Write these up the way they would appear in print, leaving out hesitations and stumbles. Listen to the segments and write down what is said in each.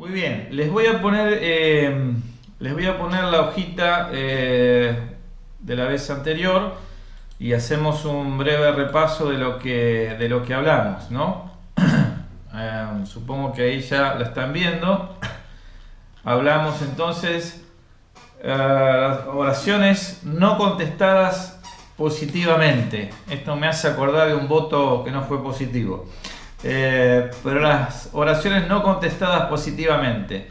Muy bien, les voy a poner la hojita de la vez anterior y hacemos un breve repaso de lo que hablamos, ¿no? Supongo que ahí ya la están viendo. Hablamos entonces las oraciones no contestadas positivamente. Esto me hace acordar de un voto que no fue positivo. Pero las oraciones no contestadas positivamente.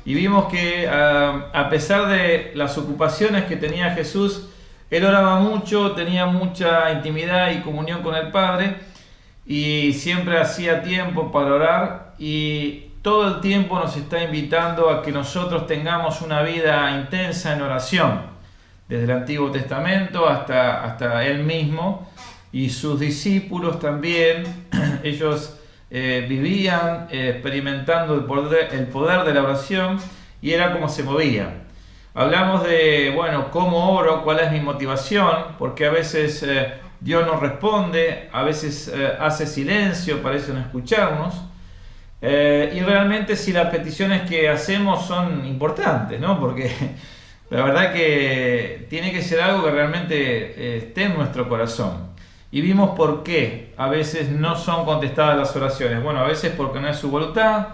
Y vimos que a pesar de las ocupaciones que tenía Jesús, él oraba mucho, tenía mucha intimidad y comunión con el Padre y siempre hacía tiempo para orar, y todo el tiempo nos está invitando a que nosotros tengamos una vida intensa en oración, desde el Antiguo Testamento hasta él mismo y sus discípulos también. Ellos vivían experimentando el poder de la oración, y era como se movían. Hablamos de, bueno, cómo oro, cuál es mi motivación, porque a veces Dios no responde, a veces hace silencio, parece no escucharnos, y realmente si las peticiones que hacemos son importantes, ¿no? Porque la verdad que tiene que ser algo que realmente esté en nuestro corazón. Y vimos por qué a veces no son contestadas las oraciones. Bueno, a veces porque no es su voluntad,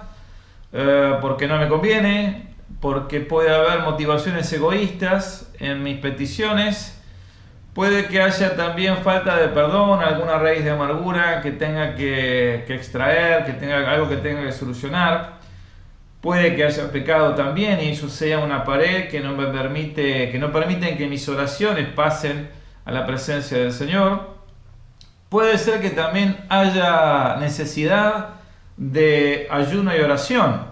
porque no me conviene, porque puede haber motivaciones egoístas en mis peticiones, puede que haya también falta de perdón, alguna raíz de amargura que tenga que extraer, que tenga algo que tenga que solucionar. Puede que haya pecado también y eso sea una pared que no permiten que mis oraciones pasen a la presencia del Señor. Puede ser que también haya necesidad de ayuno y oración,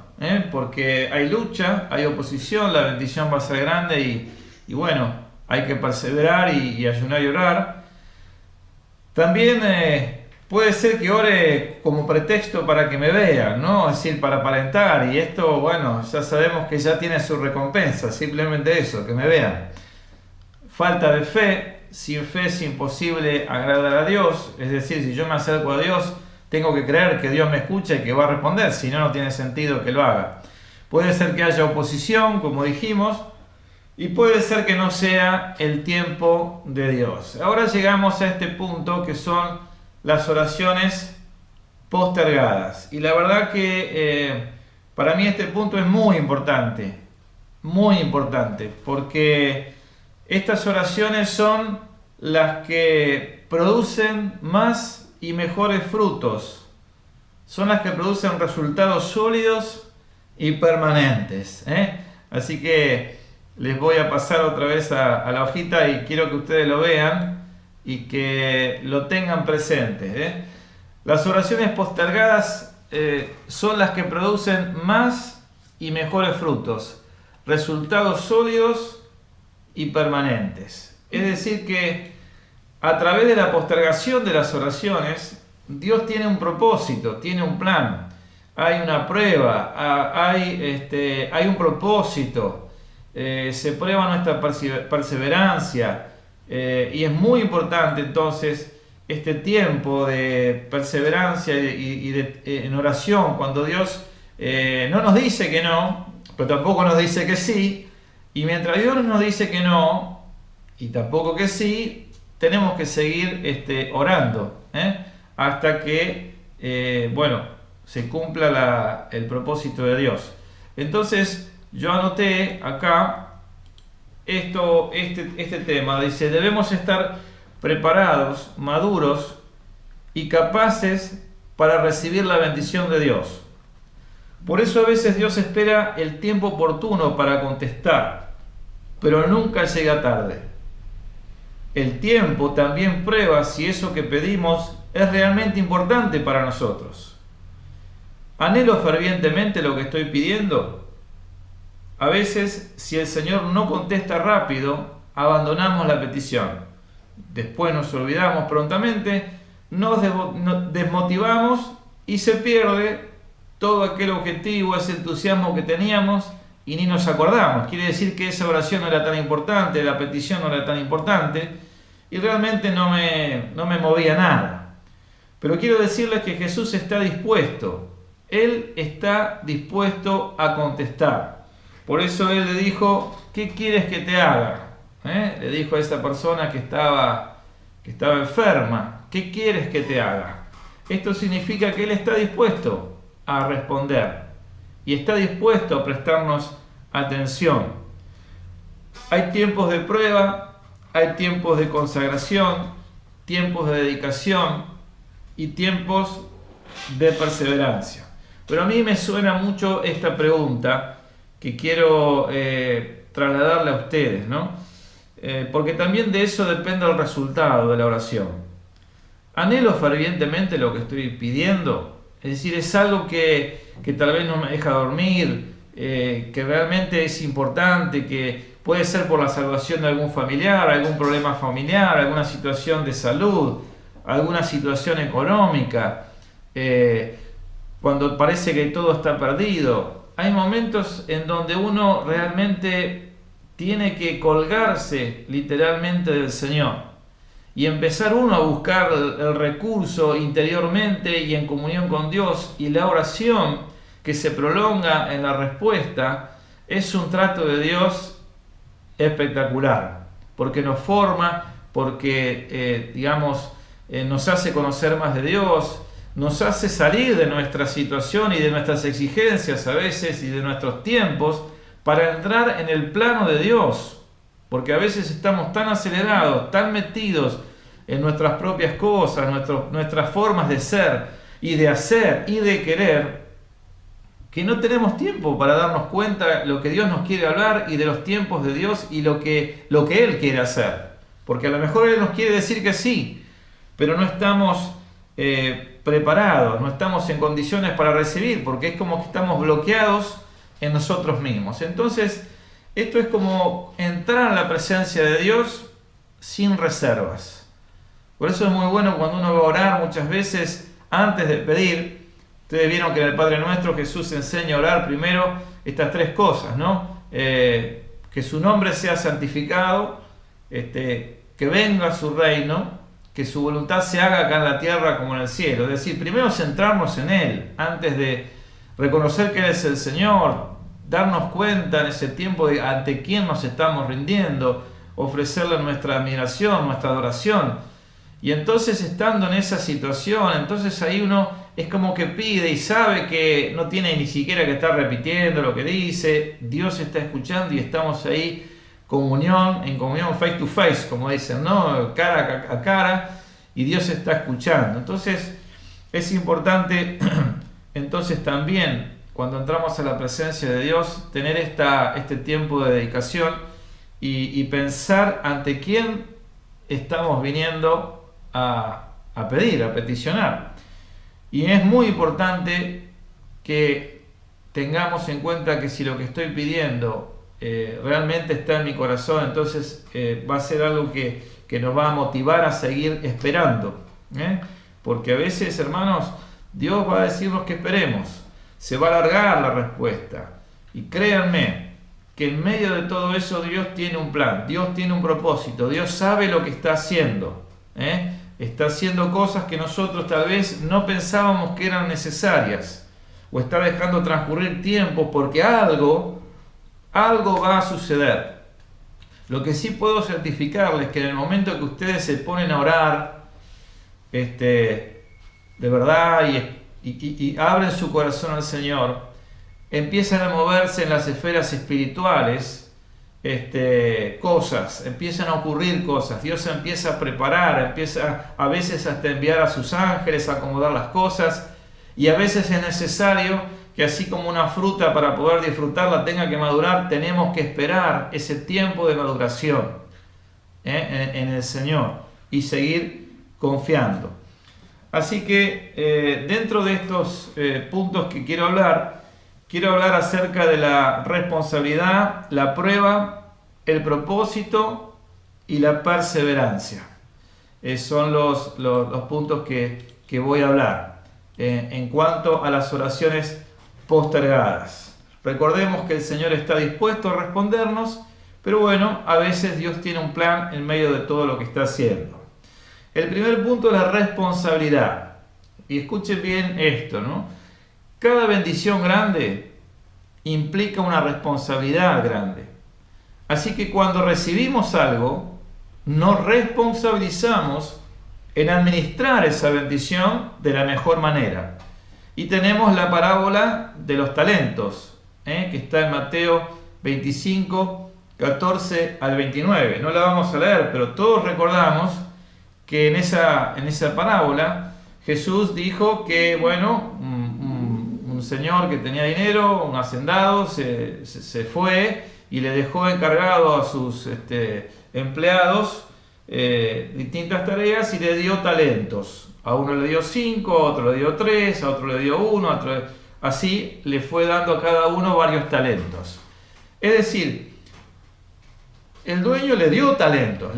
porque hay lucha, hay oposición, la bendición va a ser grande y bueno, hay que perseverar y ayunar y orar. También puede ser que ore como pretexto para que me vean, ¿no? Es decir, para aparentar, y esto, bueno, ya sabemos que ya tiene su recompensa, simplemente eso, que me vean. Falta de fe. Sin fe es imposible agradar a Dios, es decir, si yo me acerco a Dios, tengo que creer que Dios me escucha y que va a responder, si no, no tiene sentido que lo haga. Puede ser que haya oposición, como dijimos, y puede ser que no sea el tiempo de Dios. Ahora llegamos a este punto que son las oraciones postergadas. Y la verdad que para mí este punto es muy importante, porque estas oraciones son las que producen más y mejores frutos. Son las que producen resultados sólidos y permanentes. Así que les voy a pasar otra vez a la hojita y quiero que ustedes lo vean y que lo tengan presente. Las oraciones postergadas son las que producen más y mejores frutos, resultados sólidos y permanentes. Es decir que a través de la postergación de las oraciones, Dios tiene un propósito, tiene un plan, hay una prueba, hay un propósito, se prueba nuestra perseverancia, y es muy importante entonces este tiempo de perseverancia en oración, cuando Dios no nos dice que no, pero tampoco nos dice que sí. Y mientras Dios nos dice que no, y tampoco que sí, tenemos que seguir orando, hasta que se cumpla el propósito de Dios. Entonces, yo anoté acá este tema. Dice, debemos estar preparados, maduros y capaces para recibir la bendición de Dios. Por eso a veces Dios espera el tiempo oportuno para contestar, pero nunca llega tarde. El tiempo también prueba si eso que pedimos es realmente importante para nosotros. ¿Anhelo fervientemente lo que estoy pidiendo? A veces, si el Señor no contesta rápido, abandonamos la petición. Después nos olvidamos prontamente, nos desmotivamos y se pierde todo aquel objetivo, ese entusiasmo que teníamos y ni nos acordamos. Quiere decir que esa oración no era tan importante, la petición no era tan importante y realmente no me movía nada. Pero quiero decirles que Jesús está dispuesto Él está dispuesto a contestar. Por eso Él le dijo, ¿qué quieres que te haga? Le dijo a esa persona que estaba enferma, ¿qué quieres que te haga? Esto significa que Él está dispuesto a responder y está dispuesto a prestarnos atención. Hay tiempos de prueba, hay tiempos de consagración, tiempos de dedicación y tiempos de perseverancia. Pero a mí me suena mucho esta pregunta que quiero trasladarle a ustedes, ¿no? Porque también de eso depende el resultado de la oración. ¿Anhelo fervientemente lo que estoy pidiendo? Es decir, es algo que tal vez no me deja dormir, que realmente es importante, que puede ser por la salvación de algún familiar, algún problema familiar, alguna situación de salud, alguna situación económica, cuando parece que todo está perdido. Hay momentos en donde uno realmente tiene que colgarse literalmente del Señor y empezar uno a buscar el recurso interiormente y en comunión con Dios, y la oración que se prolonga en la respuesta es un trato de Dios espectacular, porque nos forma, porque nos hace conocer más de Dios, nos hace salir de nuestra situación y de nuestras exigencias a veces y de nuestros tiempos para entrar en el plano de Dios, porque a veces estamos tan acelerados, tan metidos en nuestras propias cosas, nuestras formas de ser y de hacer y de querer, que no tenemos tiempo para darnos cuenta de lo que Dios nos quiere hablar y de los tiempos de Dios y lo que Él quiere hacer. Porque a lo mejor Él nos quiere decir que sí, pero no estamos preparados, no estamos en condiciones para recibir, porque es como que estamos bloqueados en nosotros mismos. Entonces, esto es como entrar a la presencia de Dios sin reservas. Por eso es muy bueno cuando uno va a orar muchas veces antes de pedir. Ustedes vieron que en el Padre Nuestro Jesús enseña a orar primero estas tres cosas, ¿no? Que su nombre sea santificado, que venga su reino, que su voluntad se haga acá en la tierra como en el cielo. Es decir, primero centrarnos en Él, antes de reconocer que Él es el Señor, darnos cuenta en ese tiempo de ante quién nos estamos rindiendo, ofrecerle nuestra admiración, nuestra adoración. Y entonces, estando en esa situación, entonces ahí uno es como que pide y sabe que no tiene ni siquiera que estar repitiendo lo que dice. Dios está escuchando y estamos ahí en comunión face to face, como dicen, ¿no? Cara a cara, y Dios está escuchando. Entonces es importante entonces también, cuando entramos a la presencia de Dios, tener este tiempo de dedicación y pensar ante quién estamos viniendo a pedir, a peticionar. Y es muy importante que tengamos en cuenta que si lo que estoy pidiendo realmente está en mi corazón, entonces va a ser algo que nos va a motivar a seguir esperando. Porque a veces, hermanos, Dios va a decirnos que esperemos, se va a alargar la respuesta. Y créanme que en medio de todo eso Dios tiene un plan, Dios tiene un propósito, Dios sabe lo que está haciendo. Está haciendo cosas que nosotros tal vez no pensábamos que eran necesarias, o está dejando transcurrir tiempo porque algo va a suceder. Lo que sí puedo certificarles es que en el momento que ustedes se ponen a orar de verdad y abren su corazón al Señor, empiezan a moverse en las esferas espirituales cosas, empiezan a ocurrir cosas, Dios se empieza a preparar, empieza a veces hasta enviar a sus ángeles a acomodar las cosas, y a veces es necesario que así como una fruta para poder disfrutarla tenga que madurar, tenemos que esperar ese tiempo de maduración en el Señor y seguir confiando. Así que dentro de estos puntos que quiero hablar acerca de la responsabilidad, la prueba, el propósito y la perseverancia. Son los puntos que voy a hablar en cuanto a las oraciones postergadas. Recordemos que el Señor está dispuesto a respondernos, pero bueno, a veces Dios tiene un plan en medio de todo lo que está haciendo. El primer punto es la responsabilidad. Y escuchen bien esto, ¿no? Cada bendición grande implica una responsabilidad grande. Así que cuando recibimos algo, nos responsabilizamos en administrar esa bendición de la mejor manera. Y tenemos la parábola de los talentos, que está en Mateo 25, 14 al 29. No la vamos a leer, pero todos recordamos que en esa parábola Jesús dijo que, bueno, un señor que tenía dinero, un hacendado, se fue y le dejó encargado a sus empleados distintas tareas y le dio talentos. A uno le dio 5, a otro le dio 3, a otro le dio 1, así le fue dando a cada uno varios talentos. Es decir, el dueño le dio talentos,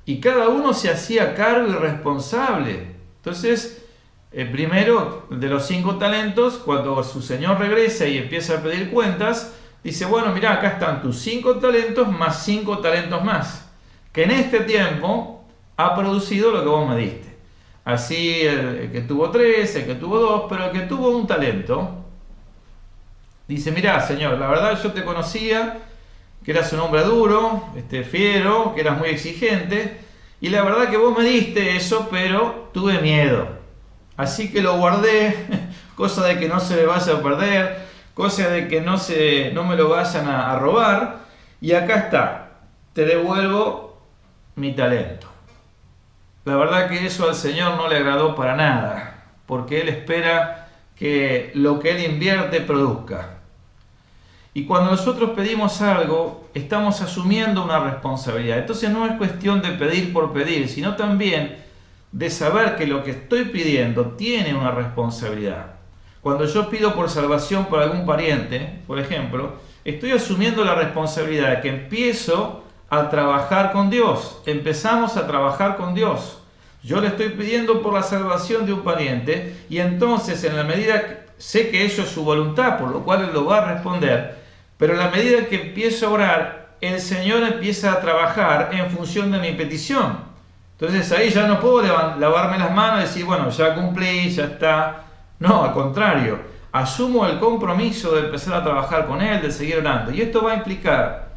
y cada uno se hacía cargo y responsable. Entonces, primero de los 5 talentos, cuando su señor regresa y empieza a pedir cuentas, dice, bueno, mira, acá están tus 5 talentos más 5 talentos más, que en este tiempo ha producido lo que vos me diste. Así el que tuvo 3, el que tuvo 2, pero el que tuvo un talento, dice, mirá, señor, la verdad yo te conocía, que eras un hombre duro, fiero, que eras muy exigente, y la verdad que vos me diste eso, pero tuve miedo. Así que lo guardé, cosa de que no se me vaya a perder, cosa de que no me lo vayan a robar, y acá está, te devuelvo mi talento. La verdad que eso al Señor no le agradó para nada, porque Él espera que lo que Él invierte produzca. Y cuando nosotros pedimos algo, estamos asumiendo una responsabilidad. Entonces no es cuestión de pedir por pedir, sino también de saber que lo que estoy pidiendo tiene una responsabilidad. Cuando yo pido por salvación por algún pariente, por ejemplo, estoy asumiendo la responsabilidad de que empiezo a trabajar con Dios. Empezamos a trabajar con Dios. Yo le estoy pidiendo por la salvación de un pariente y entonces en la medida que sé que eso es su voluntad, por lo cual Él lo va a responder, pero en la medida que empiezo a orar, el Señor empieza a trabajar en función de mi petición. Entonces ahí ya no puedo lavarme las manos y decir, bueno, ya cumplí, ya está. No, al contrario, asumo el compromiso de empezar a trabajar con Él, de seguir orando. Y esto va a implicar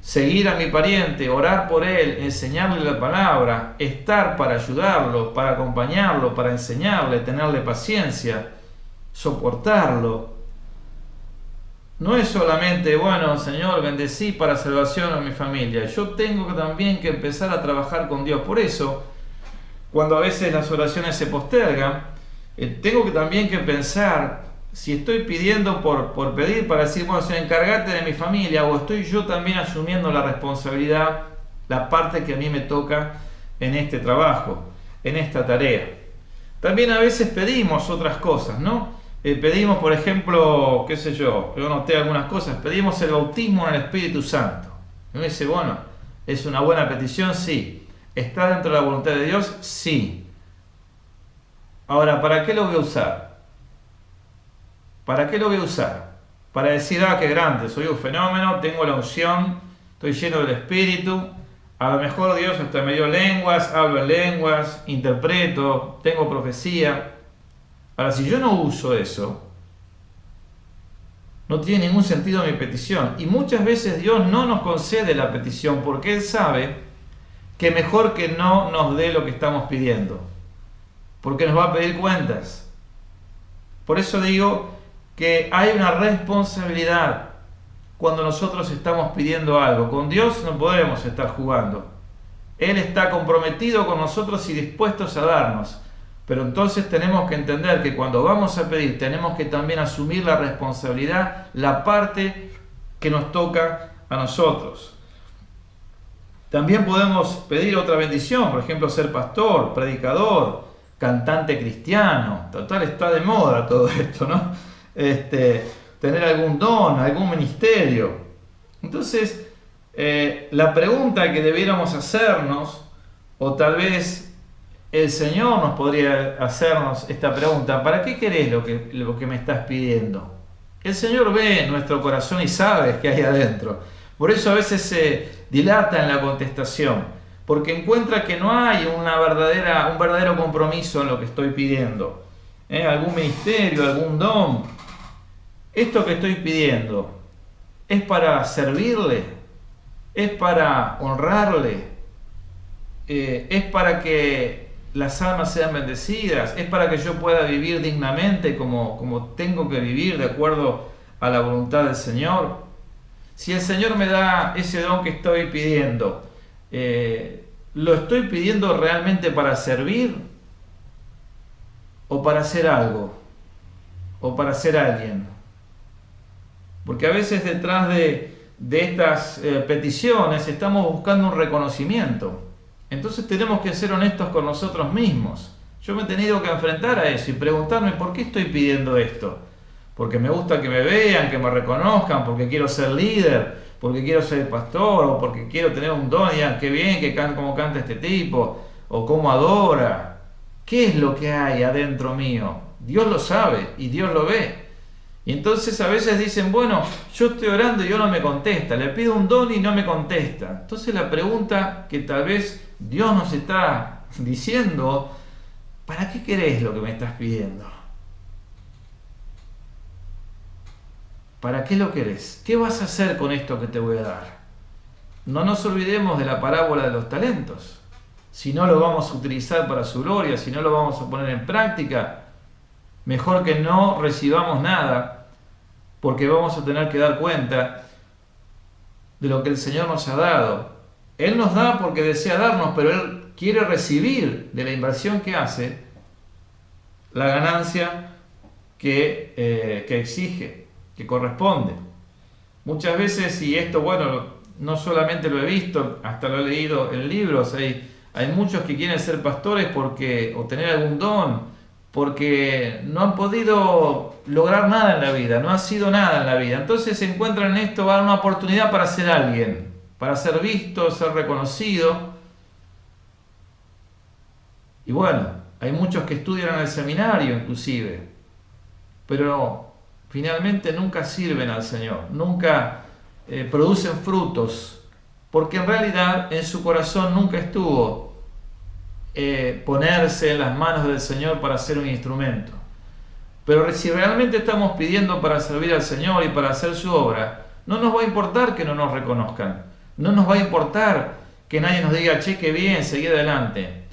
seguir a mi pariente, orar por él, enseñarle la palabra, estar para ayudarlo, para acompañarlo, para enseñarle, tenerle paciencia, soportarlo. No es solamente, bueno, Señor, bendecí para salvación a mi familia. Yo tengo también que empezar a trabajar con Dios. Por eso, cuando a veces las oraciones se postergan, tengo que también que pensar si estoy pidiendo por pedir para decir, bueno, Señor, encárgate de mi familia, o estoy yo también asumiendo la responsabilidad, la parte que a mí me toca en este trabajo, en esta tarea. También a veces pedimos otras cosas, ¿no? Pedimos, por ejemplo, qué sé yo noté algunas cosas, pedimos el bautismo en el Espíritu Santo. Y uno dice, bueno, ¿es una buena petición? Sí. ¿Está dentro de la voluntad de Dios? Sí. Ahora, ¿para qué lo voy a usar? ¿Para qué lo voy a usar? Para decir, qué grande, soy un fenómeno, tengo la unción, estoy lleno del Espíritu, a lo mejor Dios hasta me dio lenguas, hablo en lenguas, interpreto, tengo profecía. Ahora, si yo no uso eso, no tiene ningún sentido mi petición. Y muchas veces Dios no nos concede la petición porque Él sabe que mejor que no nos dé lo que estamos pidiendo, porque nos va a pedir cuentas. Por eso digo que hay una responsabilidad cuando nosotros estamos pidiendo algo. Con Dios no podemos estar jugando. Él está comprometido con nosotros y dispuestos a darnos. Pero entonces tenemos que entender que cuando vamos a pedir tenemos que también asumir la responsabilidad, la parte que nos toca a nosotros. También podemos pedir otra bendición, por ejemplo, ser pastor, predicador, cantante cristiano. Total, está de moda todo esto, ¿no? Tener algún don, algún ministerio. Entonces, la pregunta que debiéramos hacernos, o tal vez el Señor nos podría hacernos esta pregunta: ¿para qué querés lo que me estás pidiendo? El Señor ve nuestro corazón y sabe qué hay adentro. Por eso a veces se dilata en la contestación, porque encuentra que no hay un verdadero compromiso en lo que estoy pidiendo. algún ministerio, algún don. Esto que estoy pidiendo, ¿es para servirle? ¿Es para honrarle? ¿Es para que las almas sean bendecidas? ¿Es para que yo pueda vivir dignamente como tengo que vivir de acuerdo a la voluntad del Señor? Si el Señor me da ese don que estoy pidiendo, ¿lo estoy pidiendo realmente para servir? ¿O para hacer algo? ¿O para ser alguien? Porque a veces detrás de estas peticiones estamos buscando un reconocimiento. Entonces tenemos que ser honestos con nosotros mismos. Yo me he tenido que enfrentar a eso y preguntarme ¿por qué estoy pidiendo esto? Porque me gusta que me vean, que me reconozcan, porque quiero ser líder, porque quiero ser pastor, o porque quiero tener un don y digan qué bien, cómo canta este tipo, o cómo adora. ¿Qué es lo que hay adentro mío? Dios lo sabe y Dios lo ve. Y entonces a veces dicen, bueno, yo estoy orando y Dios no me contesta, le pido un don y no me contesta. Entonces la pregunta que tal vez Dios nos está diciendo, ¿para qué querés lo que me estás pidiendo? ¿Para qué lo querés? ¿Qué vas a hacer con esto que te voy a dar? No nos olvidemos de la parábola de los talentos. Si no lo vamos a utilizar para su gloria, si no lo vamos a poner en práctica, mejor que no recibamos nada, porque vamos a tener que dar cuenta de lo que el Señor nos ha dado. Él nos da porque desea darnos, pero Él quiere recibir de la inversión que hace la ganancia que exige, que corresponde. Muchas veces, y esto, bueno, no solamente lo he visto, hasta lo he leído en libros, hay muchos que quieren ser pastores o tener algún don, porque no han podido lograr nada en la vida, no ha sido nada en la vida. Entonces se encuentran en esto, va a dar una oportunidad para ser alguien, para ser visto, ser reconocido. Y bueno, hay muchos que estudian en el seminario inclusive, pero finalmente nunca sirven al Señor, nunca producen frutos, porque en realidad en su corazón nunca estuvo ponerse en las manos del Señor para ser un instrumento. Pero si realmente estamos pidiendo para servir al Señor y para hacer su obra, no nos va a importar que no nos reconozcan, no nos va a importar que nadie nos diga, che, qué bien, seguí adelante,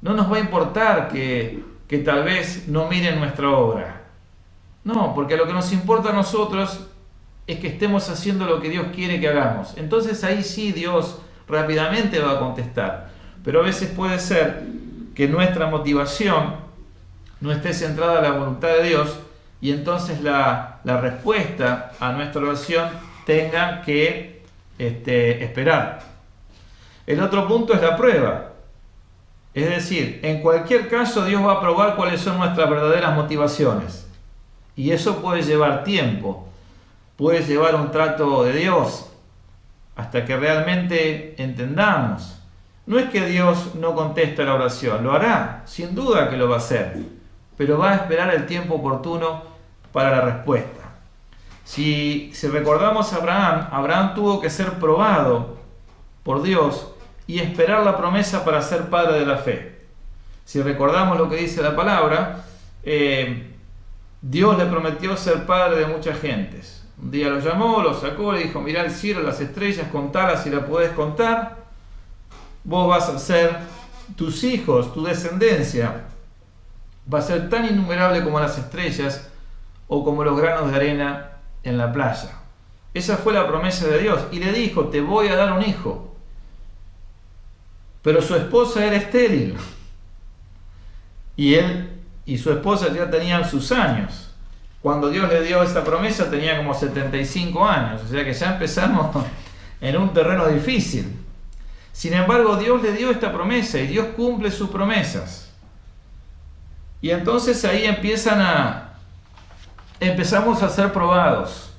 no nos va a importar que tal vez no miren nuestra obra. No, porque lo que nos importa a nosotros es que estemos haciendo lo que Dios quiere que hagamos. Entonces ahí sí Dios rápidamente va a contestar. Pero a veces puede ser que nuestra motivación no esté centrada en la voluntad de Dios y entonces la respuesta a nuestra oración tenga que esperar. El otro punto es la prueba. Es decir, en cualquier caso Dios va a probar cuáles son nuestras verdaderas motivaciones. Y eso puede llevar tiempo, puede llevar un trato de Dios hasta que realmente entendamos. No es que Dios no conteste la oración, lo hará, sin duda que lo va a hacer, pero va a esperar el tiempo oportuno para la respuesta. Si recordamos a Abraham tuvo que ser probado por Dios y esperar la promesa para ser padre de la fe. Si recordamos lo que dice la palabra, Dios le prometió ser padre de muchas gentes. Un día lo llamó, lo sacó, le dijo, mirá el cielo, las estrellas, contalas si la podés contar. Vos vas a ser, tus hijos, tu descendencia, va a ser tan innumerable como las estrellas o como los granos de arena en la playa. Esa fue la promesa de Dios. Y le dijo, te voy a dar un hijo. Pero su esposa era estéril. Y él y su esposa ya tenían sus años. Cuando Dios le dio esa promesa tenía como 75 años. O sea que ya empezamos en un terreno difícil. Sin embargo, Dios le dio esta promesa y Dios cumple sus promesas. Y entonces ahí empezamos a ser probados.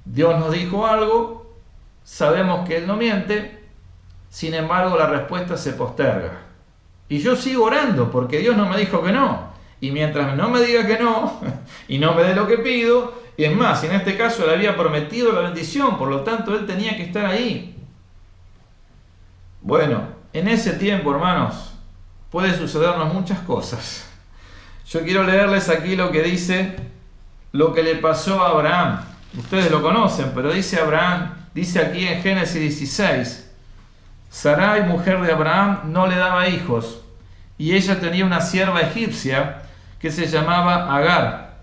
Dios nos dijo algo, sabemos que Él no miente, sin embargo la respuesta se posterga. Y yo sigo orando porque Dios no me dijo que no. Y mientras no me diga que no, y no me dé lo que pido, y es más, en este caso le había prometido la bendición, por lo tanto Él tenía que estar ahí. Bueno, en ese tiempo, hermanos, puede sucedernos muchas cosas. Yo quiero leerles aquí lo que dice, lo que le pasó a Abraham. Ustedes lo conocen, pero dice Abraham, dice aquí en Génesis 16, Sarai, mujer de Abraham, no le daba hijos, y ella tenía una sierva egipcia que se llamaba Agar.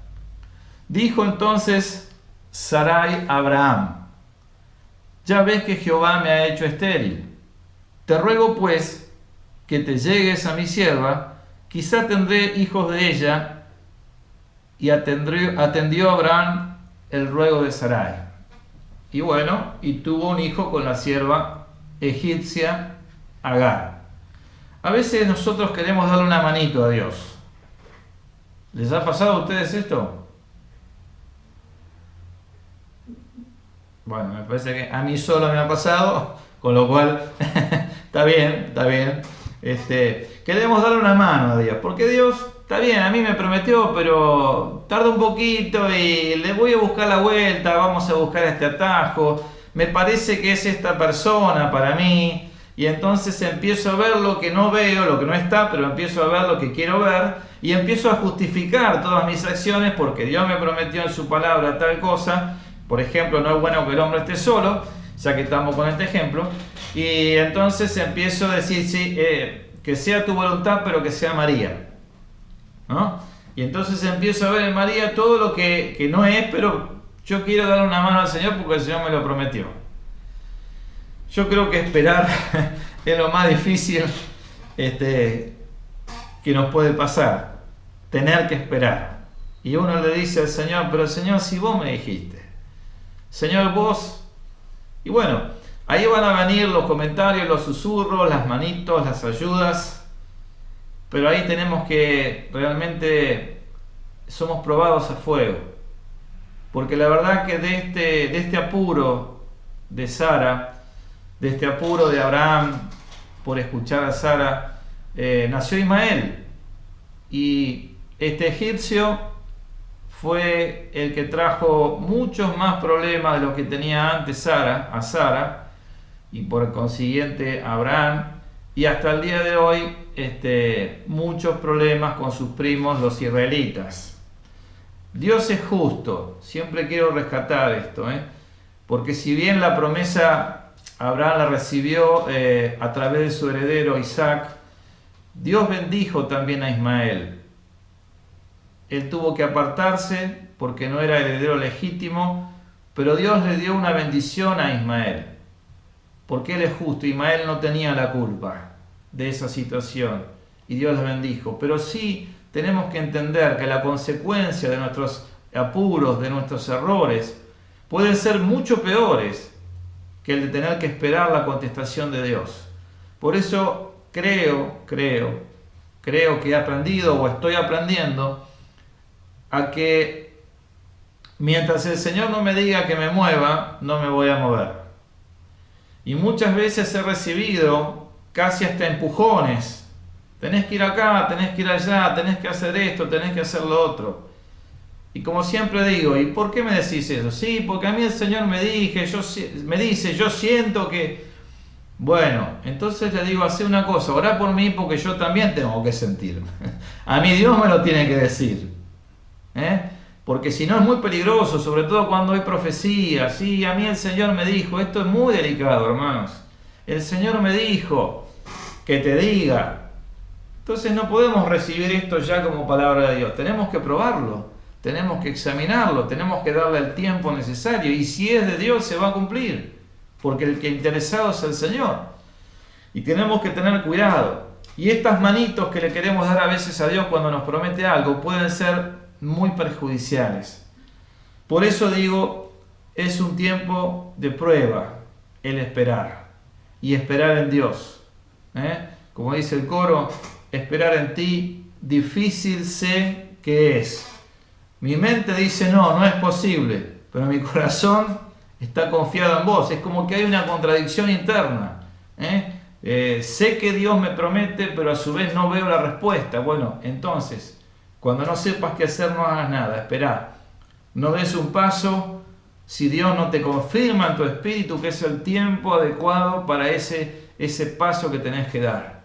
Dijo entonces Sarai a Abraham: ya ves que Jehová me ha hecho estéril. Te ruego pues que te llegues a mi sierva, quizá tendré hijos de ella. Y atendió Abraham el ruego de Sarai. Y bueno, y tuvo un hijo con la sierva egipcia Agar. A veces nosotros queremos darle una manito a Dios. ¿Les ha pasado a ustedes esto? Bueno, me parece que a mí solo me ha pasado, con lo cual está bien, está bien. Queremos darle una mano a Dios, porque Dios, está bien, a mí me prometió, pero tarda un poquito y le voy a buscar la vuelta, vamos a buscar este atajo, me parece que es esta persona para mí, y entonces empiezo a ver lo que no veo, lo que no está, pero empiezo a ver lo que quiero ver, y empiezo a justificar todas mis acciones porque Dios me prometió en su palabra tal cosa. Por ejemplo, no es bueno que el hombre esté solo, ya que estamos con este ejemplo, y entonces empiezo a decir, sí, que sea tu voluntad, pero que sea María, ¿no? Y entonces empiezo a ver en María todo lo que no es, pero yo quiero darle una mano al Señor porque el Señor me lo prometió. Yo creo que esperar es lo más difícil que nos puede pasar, tener que esperar. Y uno le dice al Señor, pero Señor, si vos me dijiste, Señor, vos... Y bueno, ahí van a venir los comentarios, los susurros, las manitos, las ayudas, pero ahí tenemos que realmente somos probados a fuego, porque la verdad que de este apuro de Sara, de este apuro de Abraham por escuchar a Sara, nació Ismael, y este egipcio fue el que trajo muchos más problemas de los que tenía antes a Sara, y por consiguiente a Abraham, y hasta el día de hoy muchos problemas con sus primos los israelitas. Dios es justo, siempre quiero rescatar esto, porque si bien la promesa Abraham la recibió a través de su heredero Isaac, Dios bendijo también a Ismael. Él tuvo que apartarse porque no era heredero legítimo, pero Dios le dio una bendición a Ismael, porque Él es justo. Ismael no tenía la culpa de esa situación y Dios le bendijo. Pero sí tenemos que entender que la consecuencia de nuestros apuros, de nuestros errores, pueden ser mucho peores que el de tener que esperar la contestación de Dios. Por eso creo que he aprendido o estoy aprendiendo a que mientras el Señor no me diga que me mueva, no me voy a mover. Y muchas veces he recibido casi hasta empujones. Tenés que ir acá, tenés que ir allá, tenés que hacer esto, tenés que hacer lo otro. Y como siempre digo, ¿y por qué me decís eso? Sí, porque a mí el Señor me dice, yo siento que... Bueno, entonces le digo, hacé una cosa, orá por mí porque yo también tengo que sentir. A mí Dios me lo tiene que decir. Porque si no es muy peligroso, sobre todo cuando hay profecía. Sí, a mí el Señor me dijo, esto es muy delicado, hermanos. El Señor me dijo que te diga. Entonces no podemos recibir esto ya como palabra de Dios. Tenemos que probarlo, tenemos que examinarlo, tenemos que darle el tiempo necesario. Y si es de Dios, se va a cumplir, porque el que interesado es el Señor. Y tenemos que tener cuidado. Y estas manitos que le queremos dar a veces a Dios cuando nos promete algo pueden ser muy perjudiciales. Por eso digo, es un tiempo de prueba el esperar, y esperar en Dios. Como dice el coro, esperar en ti, difícil sé que es. Mi mente dice no es posible, pero mi corazón está confiado en vos. Es como que hay una contradicción interna. Sé que Dios me promete, pero a su vez no veo la respuesta. Bueno, entonces, cuando no sepas qué hacer, no hagas nada, esperá. No des un paso si Dios no te confirma en tu espíritu que es el tiempo adecuado para ese paso que tenés que dar.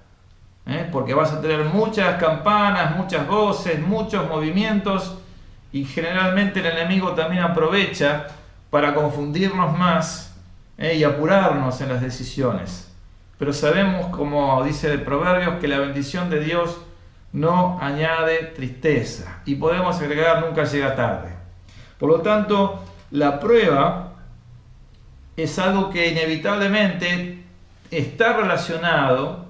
porque vas a tener muchas campanas, muchas voces, muchos movimientos, y generalmente el enemigo también aprovecha para confundirnos más y apurarnos en las decisiones. Pero sabemos, como dice el Proverbios, que la bendición de Dios no añade tristeza, y podemos agregar nunca llega tarde. Por lo tanto, la prueba es algo que inevitablemente está relacionada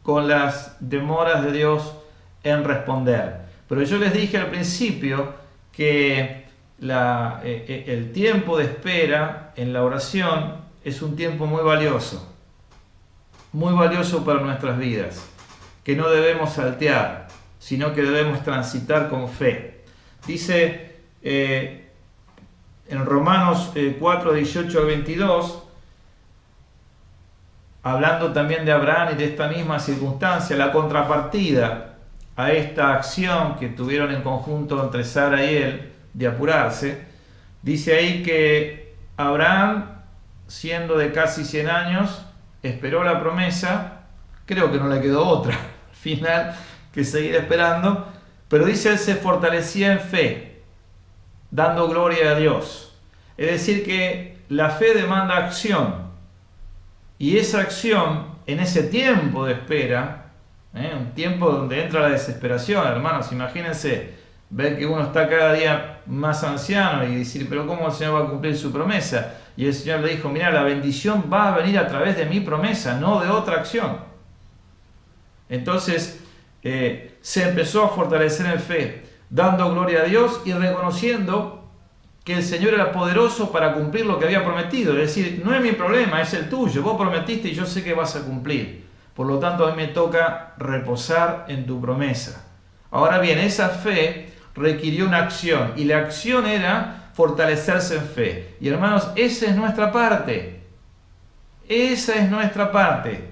con las demoras de Dios en responder. Pero yo les dije al principio que el tiempo de espera en la oración es un tiempo muy valioso para nuestras vidas, que no debemos saltear, sino que debemos transitar con fe. Dice en Romanos 4, 18 al 22, hablando también de Abraham y de esta misma circunstancia, la contrapartida a esta acción que tuvieron en conjunto entre Sara y él de apurarse, dice ahí que Abraham, siendo de casi 100 años, esperó la promesa. Creo que no le quedó otra al final que seguir esperando, pero dice él se fortalecía en fe, dando gloria a Dios. Es decir, que la fe demanda acción, y esa acción en ese tiempo de espera, un tiempo donde entra la desesperación, hermanos. Imagínense ver que uno está cada día más anciano y decir, pero ¿cómo el Señor va a cumplir su promesa? Y el Señor le dijo, mira, la bendición va a venir a través de mi promesa, no de otra acción. Entonces se empezó a fortalecer en fe, dando gloria a Dios y reconociendo que el Señor era poderoso para cumplir lo que había prometido. Es decir, no es mi problema, es el tuyo. Vos prometiste y yo sé que vas a cumplir. Por lo tanto, a mí me toca reposar en tu promesa. Ahora bien, esa fe requirió una acción, y la acción era fortalecerse en fe. Y hermanos, esa es nuestra parte. Esa es nuestra parte.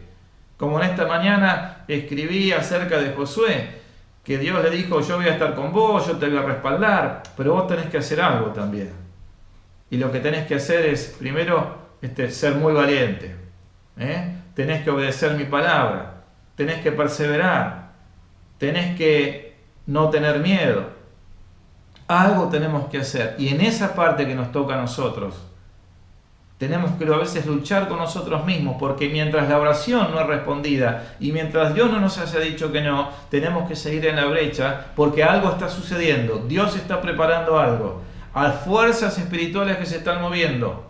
Como en esta mañana escribí acerca de Josué, que Dios le dijo, yo voy a estar con vos, yo te voy a respaldar, pero vos tenés que hacer algo también. Y lo que tenés que hacer es, primero, ser muy valiente. Tenés que obedecer mi palabra, tenés que perseverar, tenés que no tener miedo. Algo tenemos que hacer, y en esa parte que nos toca a nosotros, tenemos que a veces luchar con nosotros mismos, porque mientras la oración no es respondida y mientras Dios no nos haya dicho que no, tenemos que seguir en la brecha, porque algo está sucediendo. Dios está preparando algo. Hay fuerzas espirituales que se están moviendo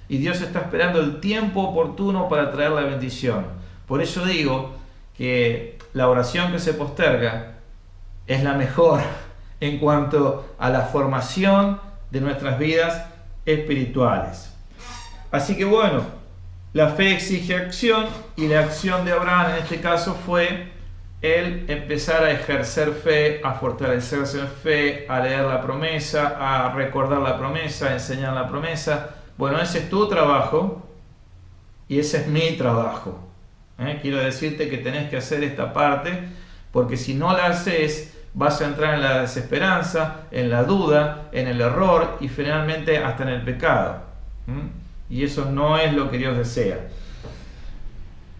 y Dios está esperando el tiempo oportuno para traer la bendición. Por eso digo que la oración que se posterga es la mejor en cuanto a la formación de nuestras vidas espirituales. Así que bueno, la fe exige acción, y la acción de Abraham en este caso fue el empezar a ejercer fe, a fortalecerse en fe, a leer la promesa, a recordar la promesa, a enseñar la promesa. Bueno, ese es tu trabajo y ese es mi trabajo. Quiero decirte que tenés que hacer esta parte, porque si no la haces, vas a entrar en la desesperanza, en la duda, en el error y finalmente hasta en el pecado. Y eso no es lo que Dios desea.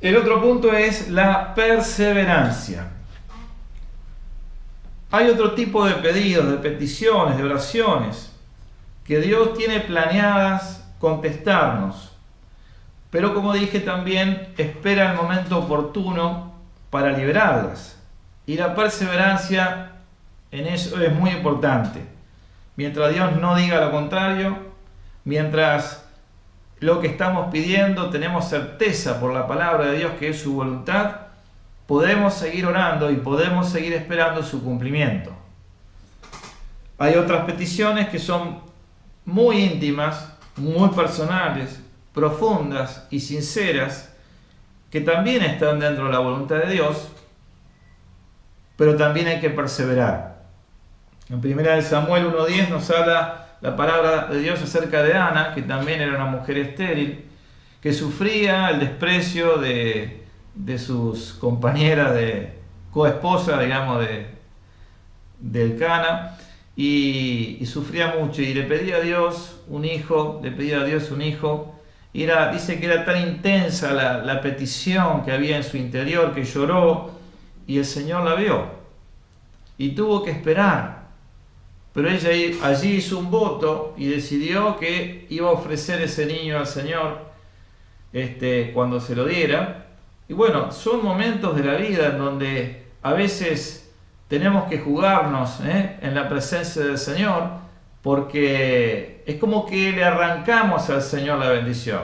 El otro punto es la perseverancia. Hay otro tipo de pedidos, de peticiones, de oraciones que Dios tiene planeadas contestarnos, pero como dije también, espera el momento oportuno para liberarlas. Y la perseverancia en eso es muy importante. Mientras Dios no diga lo contrario, mientras lo que estamos pidiendo tenemos certeza por la palabra de Dios que es su voluntad, podemos seguir orando y podemos seguir esperando su cumplimiento. Hay otras peticiones que son muy íntimas, muy personales, profundas y sinceras, que también están dentro de la voluntad de Dios, pero también hay que perseverar. En 1 Samuel 1:10 nos habla la palabra de Dios acerca de Ana, que también era una mujer estéril, que sufría el desprecio de sus compañeras de coesposa, digamos, de Elcana, y sufría mucho, y le pedía a Dios un hijo, Dice que era tan intensa la petición que había en su interior que lloró y el Señor la vio y tuvo que esperar. Pero ella allí hizo un voto y decidió que iba a ofrecer ese niño al Señor cuando se lo diera. Y bueno, son momentos de la vida en donde a veces tenemos que jugarnos en la presencia del Señor, porque es como que le arrancamos al Señor la bendición.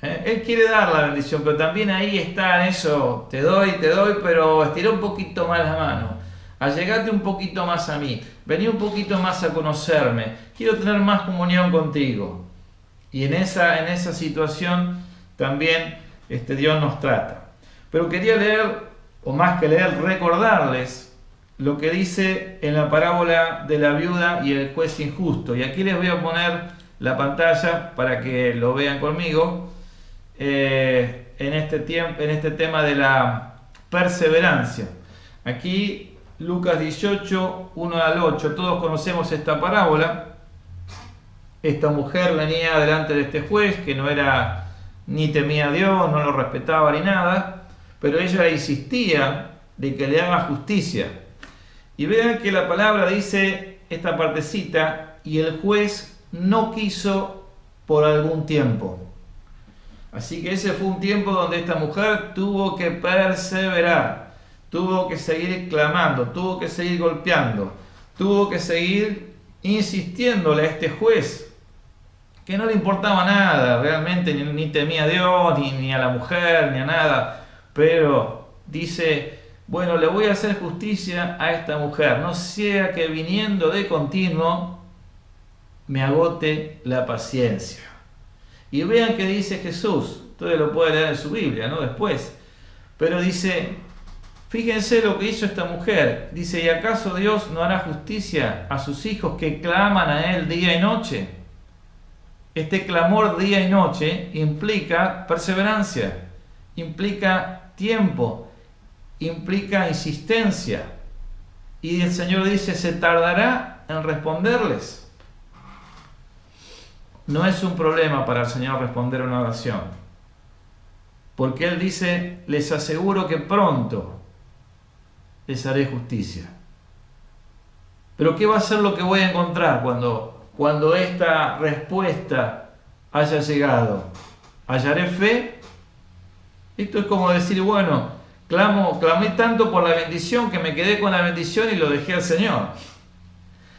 Él quiere dar la bendición, pero también ahí está en eso, te doy, pero estira un poquito más la mano. Allegate un poquito más a mí, vení un poquito más a conocerme, quiero tener más comunión contigo. Y en esa situación también Dios nos trata. Pero quería leer, o más que leer, recordarles lo que dice en la parábola de la viuda y el juez injusto. Y aquí les voy a poner la pantalla para que lo vean conmigo en este tema de la perseverancia. Aquí Lucas 18, 1 al 8, todos conocemos esta parábola. Esta mujer venía delante de este juez que no era ni temía a Dios, no lo respetaba ni nada, pero ella insistía de que le haga justicia. Y vean que la palabra dice, esta partecita, y el juez no quiso por algún tiempo. Así que ese fue un tiempo donde esta mujer tuvo que perseverar. Tuvo que seguir clamando, tuvo que seguir golpeando, tuvo que seguir insistiéndole a este juez, que no le importaba nada, realmente ni temía a Dios, ni a la mujer, ni a nada, pero dice, bueno, le voy a hacer justicia a esta mujer, no sea que viniendo de continuo me agote la paciencia. Y vean que dice Jesús, ustedes lo pueden leer en su Biblia, ¿no? Después, pero dice... Fíjense lo que hizo esta mujer. Dice, ¿y acaso Dios no hará justicia a sus hijos que claman a Él día y noche? Este clamor día y noche implica perseverancia, implica tiempo, implica insistencia. Y el Señor dice, ¿se tardará en responderles? No es un problema para el Señor responder una oración, porque Él dice, les aseguro que pronto les haré justicia. Pero ¿qué va a ser lo que voy a encontrar cuando esta respuesta haya llegado? ¿Hallaré fe? Esto es como decir, bueno, clamé tanto por la bendición que me quedé con la bendición y lo dejé al Señor.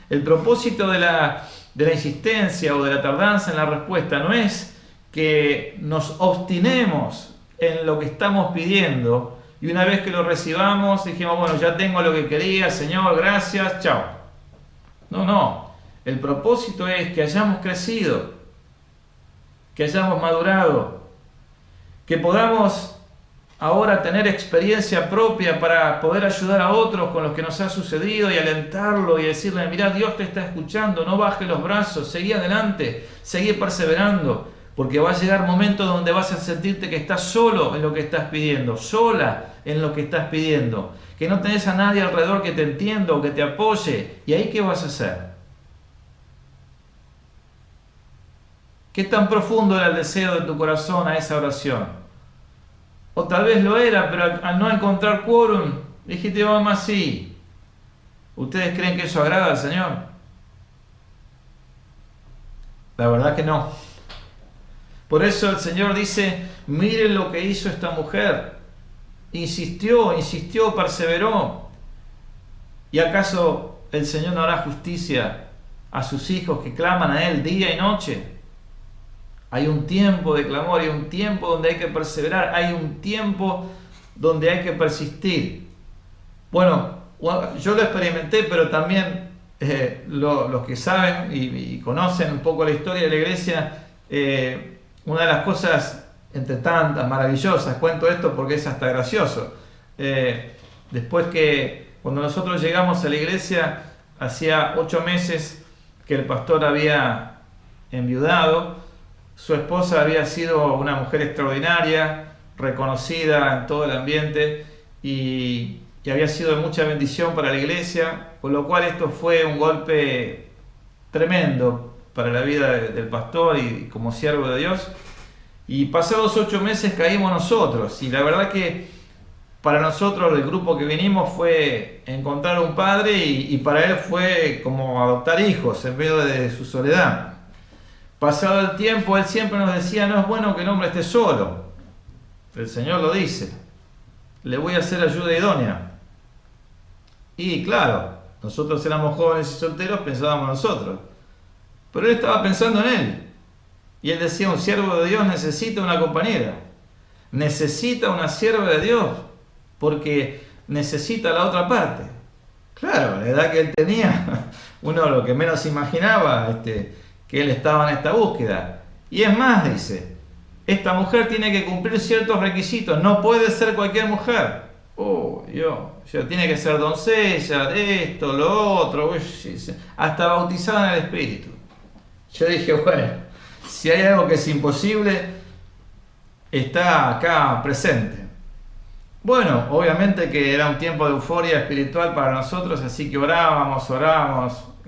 El propósito de la insistencia o de la tardanza en la respuesta no es que nos obstinemos en lo que estamos pidiendo, y una vez que lo recibamos, dijimos, bueno, ya tengo lo que quería, Señor, gracias, chao. No. El propósito es que hayamos crecido, que hayamos madurado, que podamos ahora tener experiencia propia para poder ayudar a otros con los que nos ha sucedido y alentarlo y decirle, mira, Dios te está escuchando, no bajes los brazos, seguí adelante, seguí perseverando. Porque va a llegar momentos donde vas a sentirte que estás solo en lo que estás pidiendo, sola en lo que estás pidiendo, que no tenés a nadie alrededor que te entienda o que te apoye. ¿Y ahí qué vas a hacer? ¿Qué tan profundo era el deseo de tu corazón a esa oración? O tal vez lo era, pero al no encontrar quórum, dijiste, vamos así. ¿Ustedes creen que eso agrada al Señor? La verdad que no. Por eso el Señor dice, miren lo que hizo esta mujer. Insistió, perseveró. ¿Y acaso el Señor no hará justicia a sus hijos que claman a Él día y noche? Hay un tiempo de clamor, hay un tiempo donde hay que perseverar, hay un tiempo donde hay que persistir. Bueno, yo lo experimenté, pero también los que saben y conocen un poco la historia de la iglesia, una de las cosas entre tantas maravillosas, cuento esto porque es hasta gracioso, después que cuando nosotros llegamos a la iglesia, hacía 8 meses que el pastor había enviudado, su esposa había sido una mujer extraordinaria, reconocida en todo el ambiente y había sido de mucha bendición para la iglesia, con lo cual esto fue un golpe tremendo para la vida del pastor y como siervo de Dios. Y pasados 8 meses caímos nosotros. Y la verdad que para nosotros, el grupo que vinimos, fue encontrar un padre y para él fue como adoptar hijos en medio de su soledad. Pasado el tiempo, él siempre nos decía, no es bueno que el hombre esté solo. El Señor lo dice, le voy a hacer ayuda idónea. Y claro, nosotros éramos jóvenes y solteros, pensábamos nosotros. Pero él estaba pensando en él. Y él decía, un siervo de Dios necesita una compañera. Necesita una sierva de Dios, porque necesita la otra parte. Claro, la edad que él tenía, uno lo que menos imaginaba, que él estaba en esta búsqueda. Y es más, dice, esta mujer tiene que cumplir ciertos requisitos, no puede ser cualquier mujer. Tiene que ser doncella, esto, lo otro, hasta bautizada en el Espíritu. Yo dije, bueno, si hay algo que es imposible, está acá presente. Bueno, obviamente que era un tiempo de euforia espiritual para nosotros, así que orábamos,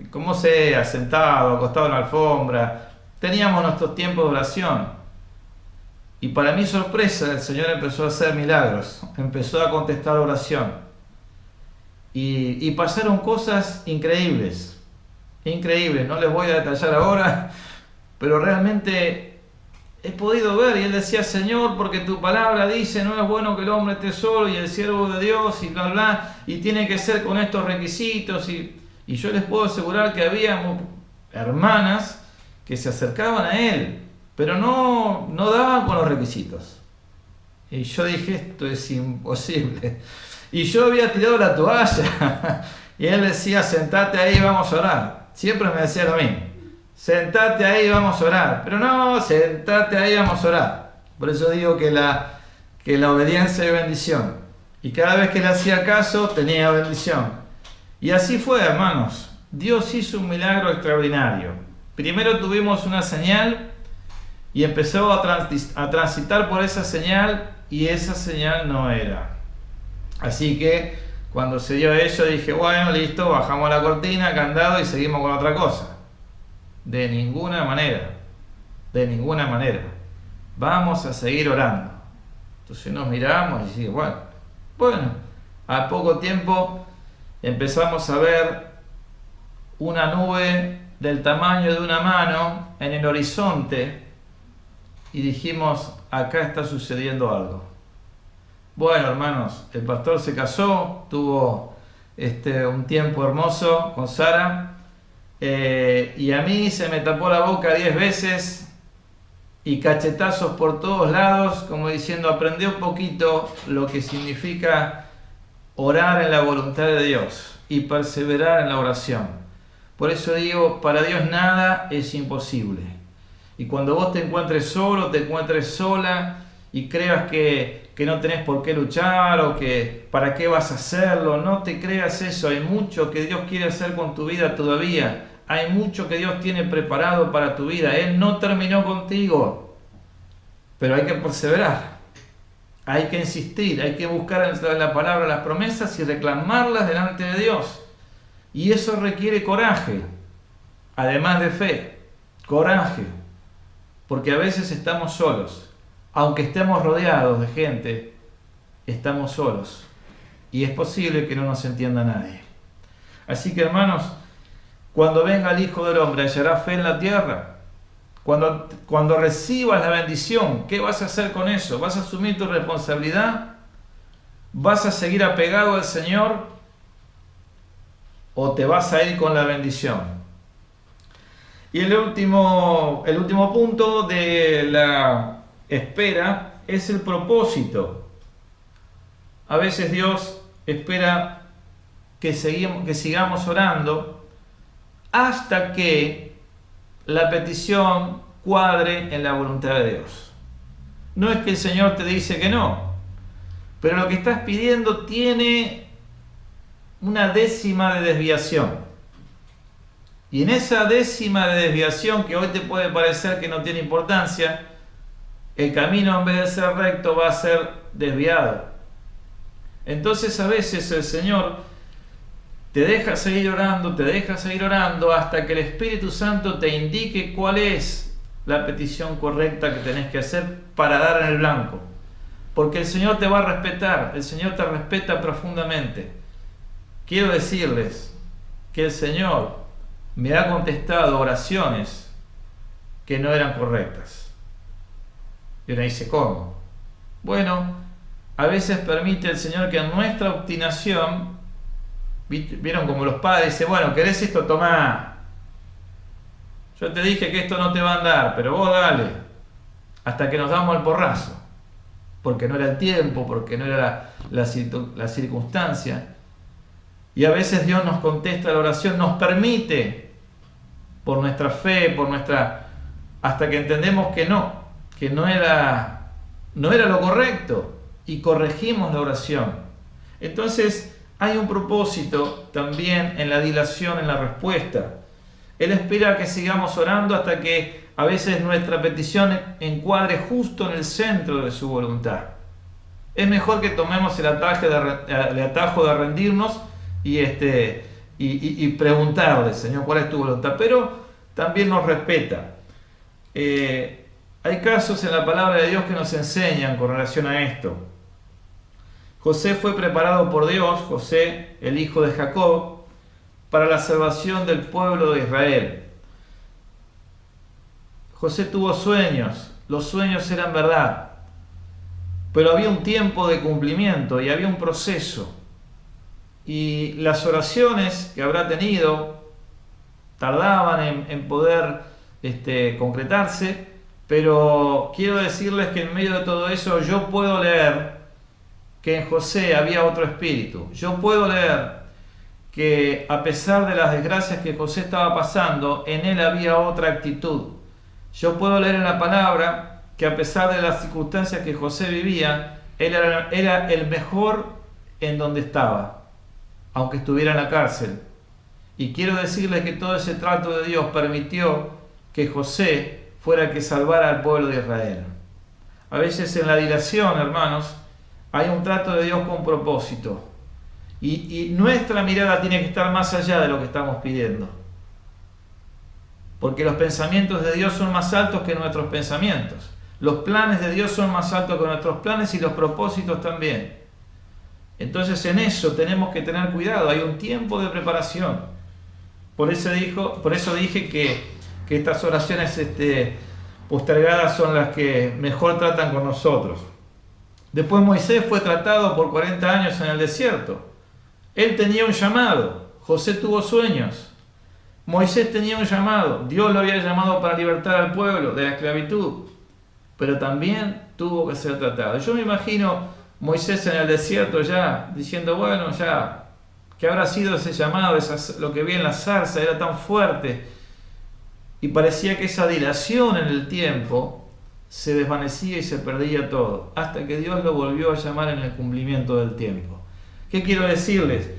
como sea, sentado, acostado en la alfombra, teníamos nuestros tiempos de oración. Y para mi sorpresa, el Señor empezó a hacer milagros, empezó a contestar oración. Y pasaron cosas increíbles, no les voy a detallar ahora, pero realmente he podido ver, y él decía, Señor, porque tu palabra dice, no es bueno que el hombre esté solo y el siervo de Dios, y bla, bla, y tiene que ser con estos requisitos, y yo les puedo asegurar que había hermanas que se acercaban a él, pero no daban con los requisitos. Y yo dije, esto es imposible. Y yo había tirado la toalla, y él decía, sentate ahí, vamos a orar. Siempre me decía lo mismo. Sentate ahí, vamos a orar. Pero no, sentate ahí, vamos a orar. Por eso digo que la obediencia es bendición. Y cada vez que le hacía caso, tenía bendición. Y así fue, hermanos. Dios hizo un milagro extraordinario. Primero tuvimos una señal y empezó a transitar por esa señal, y esa señal no era. Así que cuando se dio eso, dije, bueno, listo, bajamos la cortina, candado y seguimos con otra cosa. De ninguna manera. Vamos a seguir orando. Entonces nos miramos y decimos, bueno, a poco tiempo empezamos a ver una nube del tamaño de una mano en el horizonte y dijimos, acá está sucediendo algo. Bueno, hermanos, el pastor se casó, tuvo un tiempo hermoso con Sara. Y a mí se me tapó la boca 10 veces y cachetazos por todos lados, como diciendo, aprendí un poquito lo que significa orar en la voluntad de Dios y perseverar en la oración. Por eso digo, para Dios nada es imposible. Y cuando vos te encuentres solo, te encuentres sola y creas que no tenés por qué luchar o que para qué vas a hacerlo, no te creas eso. Hay mucho que Dios quiere hacer con tu vida todavía. Hay mucho que Dios tiene preparado para tu vida. Él no terminó contigo, pero hay que perseverar, hay que insistir, hay que buscar en la palabra las promesas y reclamarlas delante de Dios. Y eso requiere coraje, además de fe, coraje, porque a veces estamos solos. Aunque estemos rodeados de gente, estamos solos. Y es posible que no nos entienda nadie. Así que, hermanos, cuando venga el Hijo del Hombre, ¿hallará fe en la tierra? Cuando recibas la bendición, ¿qué vas a hacer con eso? ¿Vas a asumir tu responsabilidad? ¿Vas a seguir apegado al Señor? ¿O te vas a ir con la bendición? Y el último punto de la espera es el propósito. A veces Dios espera que sigamos orando hasta que la petición cuadre en la voluntad de Dios. No es que el Señor te dice que no, pero lo que estás pidiendo tiene una décima de desviación. Y en esa décima de desviación, que hoy te puede parecer que no tiene importancia, el camino en vez de ser recto va a ser desviado. Entonces a veces el Señor te deja seguir orando hasta que el Espíritu Santo te indique cuál es la petición correcta que tenés que hacer para dar en el blanco. Porque el Señor te va a respetar, el Señor te respeta profundamente. Quiero decirles que el Señor me ha contestado oraciones que no eran correctas. Y uno dice, ¿cómo? Bueno, a veces permite el Señor que en nuestra obstinación, vieron como los padres dicen, bueno, ¿querés esto? Tomá. Yo te dije que esto no te va a andar, pero vos dale, hasta que nos damos el porrazo, porque no era el tiempo, porque no era la circunstancia. Y a veces Dios nos contesta la oración, nos permite, por nuestra fe, hasta que entendemos que no era lo correcto, y corregimos la oración. Entonces hay un propósito también en la dilación en la respuesta. Él espera que sigamos orando hasta que a veces nuestra petición encuadre justo en el centro de su voluntad. Es mejor que tomemos el atajo de rendirnos y preguntarle, Señor, ¿cuál es tu voluntad? Pero también nos respeta. Hay casos en la palabra de Dios que nos enseñan con relación a esto. José fue preparado por Dios, José, el hijo de Jacob, para la salvación del pueblo de Israel. José tuvo sueños, los sueños eran verdad, pero había un tiempo de cumplimiento y había un proceso. Y las oraciones que habrá tenido tardaban en poder concretarse, pero quiero decirles que en medio de todo eso yo puedo leer que en José había otro espíritu. Yo puedo leer que a pesar de las desgracias que José estaba pasando, en él había otra actitud. Yo puedo leer en la palabra que a pesar de las circunstancias que José vivía, él era el mejor en donde estaba, aunque estuviera en la cárcel. Y quiero decirles que todo ese trato de Dios permitió que José fuera el que salvara al pueblo de Israel. A veces en la dilación, hermanos, hay un trato de Dios con propósito. Y nuestra mirada tiene que estar más allá de lo que estamos pidiendo. Porque los pensamientos de Dios son más altos que nuestros pensamientos. Los planes de Dios son más altos que nuestros planes y los propósitos también. Entonces en eso tenemos que tener cuidado. Hay un tiempo de preparación. Por eso dije que estas oraciones postergadas son las que mejor tratan con nosotros. Después Moisés fue tratado por 40 años en el desierto. Él tenía un llamado, José tuvo sueños, Moisés tenía un llamado, Dios lo había llamado para libertar al pueblo de la esclavitud, pero también tuvo que ser tratado. Yo me imagino Moisés en el desierto ya diciendo, bueno, ya, ¿qué habrá sido ese llamado? Lo que vi en la zarza era tan fuerte, y parecía que esa dilación en el tiempo se desvanecía y se perdía todo, hasta que Dios lo volvió a llamar en el cumplimiento del tiempo. ¿Qué quiero decirles?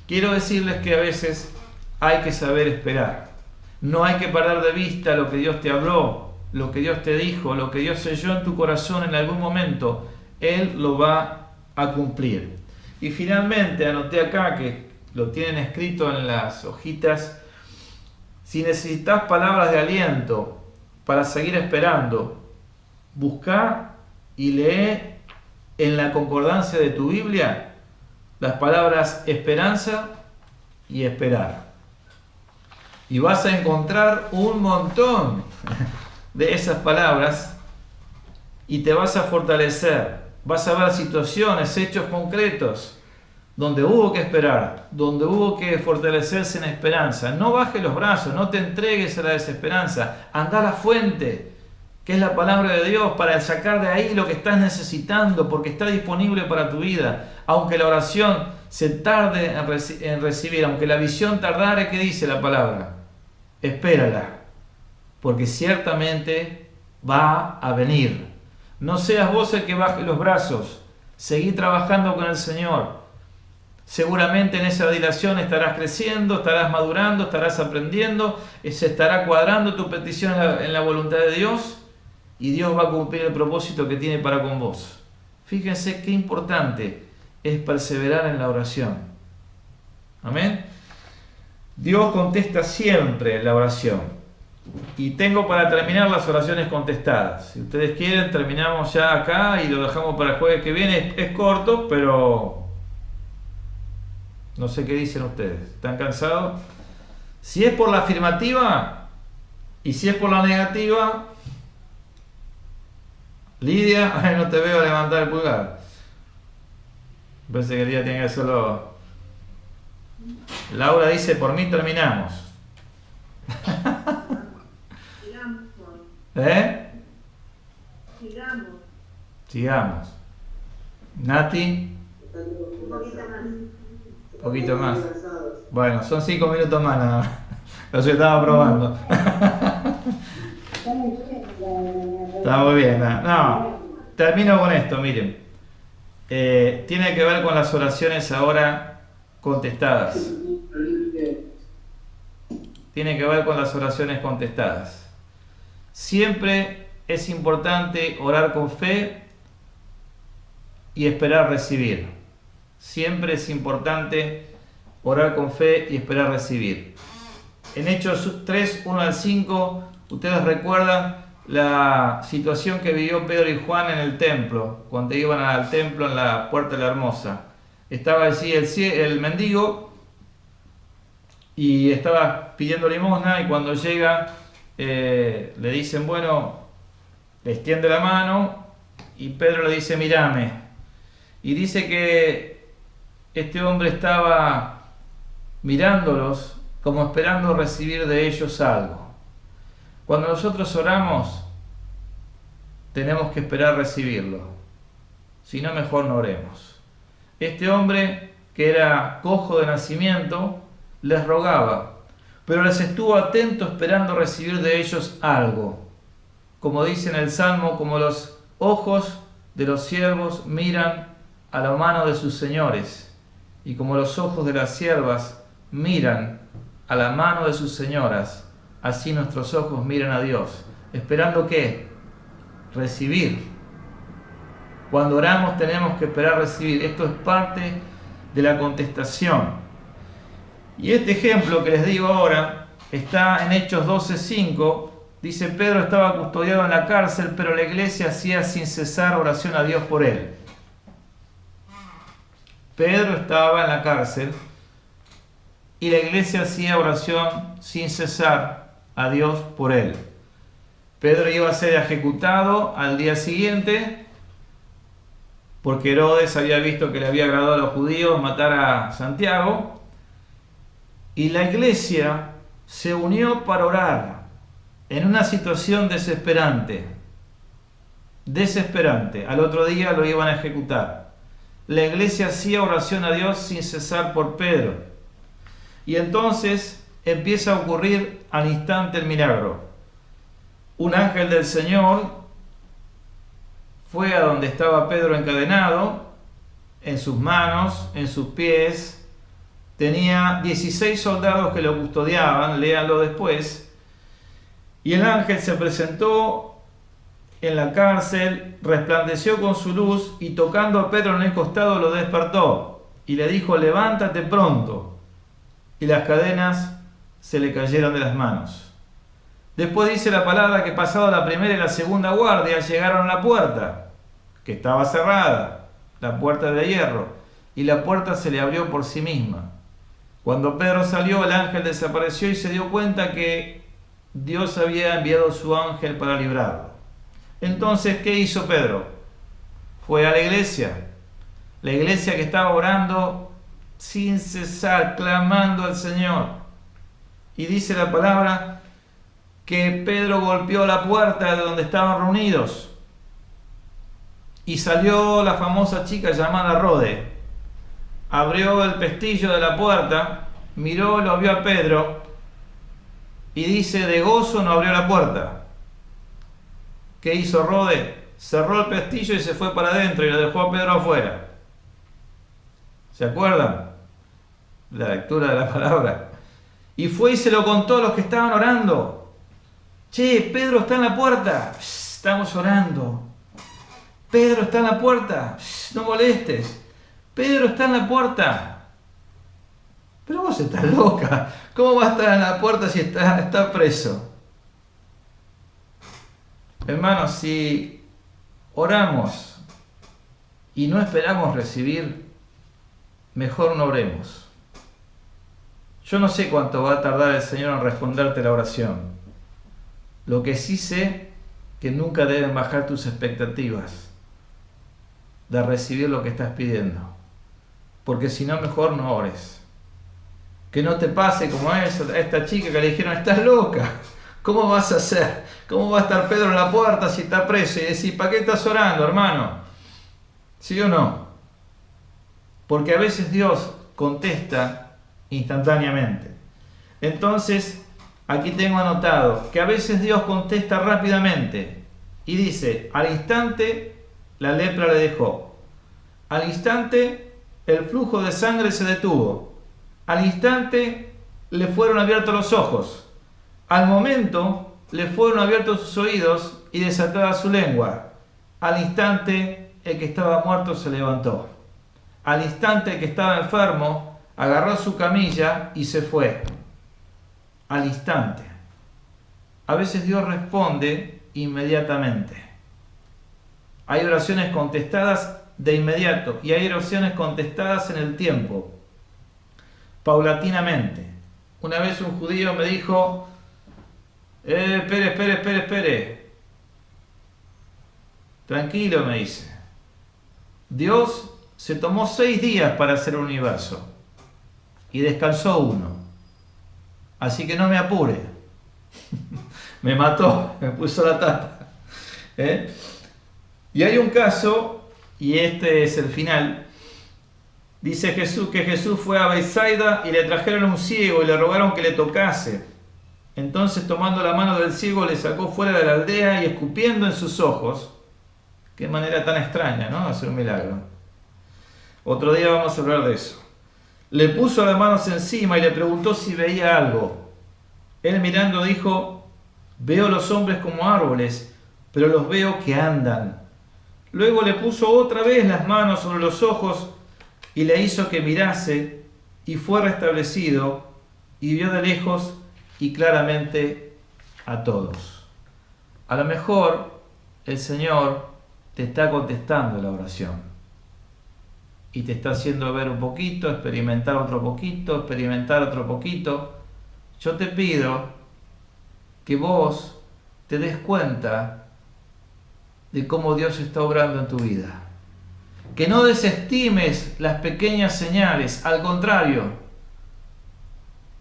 Quiero decirles que a veces hay que saber esperar. No hay que perder de vista lo que Dios te habló, lo que Dios te dijo, lo que Dios selló en tu corazón en algún momento. Él lo va a cumplir. Y finalmente, anoté acá que lo tienen escrito en las hojitas, si necesitas palabras de aliento para seguir esperando, busca y lee en la concordancia de tu Biblia las palabras esperanza y esperar. Y vas a encontrar un montón de esas palabras y te vas a fortalecer. Vas a ver situaciones, hechos concretos, donde hubo que esperar, donde hubo que fortalecerse en esperanza. No bajes los brazos, no te entregues a la desesperanza. Anda a la fuente, que es la palabra de Dios, para sacar de ahí lo que estás necesitando, porque está disponible para tu vida. Aunque la oración se tarde en recibir, aunque la visión tardare, ¿qué dice la palabra? Espérala, porque ciertamente va a venir. No seas vos el que baje los brazos, seguí trabajando con el Señor. Seguramente en esa dilación estarás creciendo, estarás madurando, estarás aprendiendo, se estará cuadrando tu petición en la voluntad de Dios, y Dios va a cumplir el propósito que tiene para con vos. Fíjense qué importante es perseverar en la oración. Amén. Dios contesta siempre la oración. Y tengo para terminar las oraciones contestadas. Si ustedes quieren, terminamos ya acá y lo dejamos para el jueves que viene. Es corto, pero no sé qué dicen ustedes. ¿Están cansados? Si es por la afirmativa y si es por la negativa, Lidia, ay, no te veo levantar el pulgar. Pensé que Lidia tenía que hacerlo. Laura dice, por mí terminamos. ¿Eh? Sigamos. Nati. Un poquito más. Bueno, son 5 minutos más nada más. Los estaba probando. Está muy bien. No, termino con esto, miren. Tiene que ver con las oraciones ahora contestadas. Tiene que ver con las oraciones contestadas. Siempre es importante orar con fe y esperar recibir. Siempre es importante orar con fe y esperar recibir. En Hechos 3, 1 al 5, ustedes recuerdan la situación que vivió Pedro y Juan en el templo, cuando iban al templo en la Puerta de la Hermosa. Estaba allí el mendigo y estaba pidiendo limosna, y cuando llega le dicen, bueno, le extiende la mano y Pedro le dice, mírame. Y dice que este hombre estaba mirándolos como esperando recibir de ellos algo. Cuando nosotros oramos, tenemos que esperar recibirlo. Si no, mejor no oremos. Este hombre, que era cojo de nacimiento, les rogaba, pero les estuvo atento esperando recibir de ellos algo. Como dice en el Salmo, como los ojos de los siervos miran a la mano de sus señores, y como los ojos de las siervas miran a la mano de sus señoras, así nuestros ojos miran a Dios. ¿Esperando qué? Recibir. Cuando oramos tenemos que esperar recibir. Esto es parte de la contestación. Y este ejemplo que les digo ahora está en Hechos 12:5. Dice, Pedro estaba custodiado en la cárcel, pero la iglesia hacía sin cesar oración a Dios por él. Pedro estaba en la cárcel y la iglesia hacía oración sin cesar a Dios por él. Pedro iba a ser ejecutado al día siguiente porque Herodes había visto que le había agradado a los judíos matar a Santiago, y la iglesia se unió para orar en una situación desesperante. Al otro día lo iban a ejecutar. La iglesia hacía oración a Dios sin cesar por Pedro. Y entonces empieza a ocurrir al instante el milagro. Un ángel del Señor fue a donde estaba Pedro encadenado, en sus manos, en sus pies. Tenía 16 soldados que lo custodiaban, léanlo después. Y el ángel se presentó en la cárcel, resplandeció con su luz y tocando a Pedro en el costado lo despertó y le dijo, levántate pronto. Y las cadenas se le cayeron de las manos. Después dice la palabra que pasado la primera y la segunda guardia llegaron a la puerta, que estaba cerrada, la puerta de hierro, y la puerta se le abrió por sí misma. Cuando Pedro salió, el ángel desapareció y se dio cuenta que Dios había enviado su ángel para librarlo. Entonces, ¿qué hizo Pedro? Fue a la iglesia que estaba orando sin cesar, clamando al Señor. Y dice la palabra que Pedro golpeó la puerta de donde estaban reunidos y salió la famosa chica llamada Rode. Abrió el pestillo de la puerta, miró, lo vio a Pedro y dice, de gozo no abrió la puerta. ¿Qué hizo Rode? Cerró el pestillo y se fue para adentro y lo dejó a Pedro afuera. ¿Se acuerdan? La lectura de la palabra. Y fue y se lo contó a los que estaban orando. Che, Pedro está en la puerta. Estamos orando. Pedro está en la puerta. No molestes. Pedro está en la puerta. Pero vos estás loca. ¿Cómo va a estar en la puerta si está preso? Hermanos, si oramos y no esperamos recibir, mejor no oremos. Yo no sé cuánto va a tardar el Señor en responderte la oración. Lo que sí sé, que nunca deben bajar tus expectativas de recibir lo que estás pidiendo. Porque si no, mejor no ores. Que no te pase como a esta chica que le dijeron, estás loca. ¿Cómo vas a hacer? ¿Cómo va a estar Pedro en la puerta si está preso? Y decir, ¿para qué estás orando, hermano? ¿Sí o no? Porque a veces Dios contesta instantáneamente. Entonces, aquí tengo anotado que a veces Dios contesta rápidamente y dice, al instante la lepra le dejó. Al instante el flujo de sangre se detuvo. Al instante le fueron abiertos los ojos. Al momento le fueron abiertos sus oídos y desatada su lengua. Al instante el que estaba muerto se levantó. Al instante el que estaba enfermo agarró su camilla y se fue. Al instante. A veces Dios responde inmediatamente. Hay oraciones contestadas de inmediato y hay oraciones contestadas en el tiempo, paulatinamente. Una vez un judío me dijo, espere. Tranquilo, me dice. Dios se tomó 6 días para hacer el universo y descansó 1. Así que no me apure. Me mató, me puso la tapa. Y hay un caso, y este es el final. Dice Jesús que Jesús fue a Betsaida y le trajeron un ciego y le rogaron que le tocase. Entonces, tomando la mano del ciego, le sacó fuera de la aldea y escupiendo en sus ojos. Qué manera tan extraña, ¿no? Hacer un milagro. Otro día vamos a hablar de eso. Le puso las manos encima y le preguntó si veía algo. Él mirando dijo, veo los hombres como árboles, pero los veo que andan. Luego le puso otra vez las manos sobre los ojos y le hizo que mirase y fue restablecido y vio de lejos y claramente a todos. A lo mejor el Señor te está contestando la oración y te está haciendo ver un poquito, experimentar otro poquito, experimentar otro poquito. Yo te pido que vos te des cuenta de cómo Dios está obrando en tu vida. Que no desestimes las pequeñas señales, al contrario,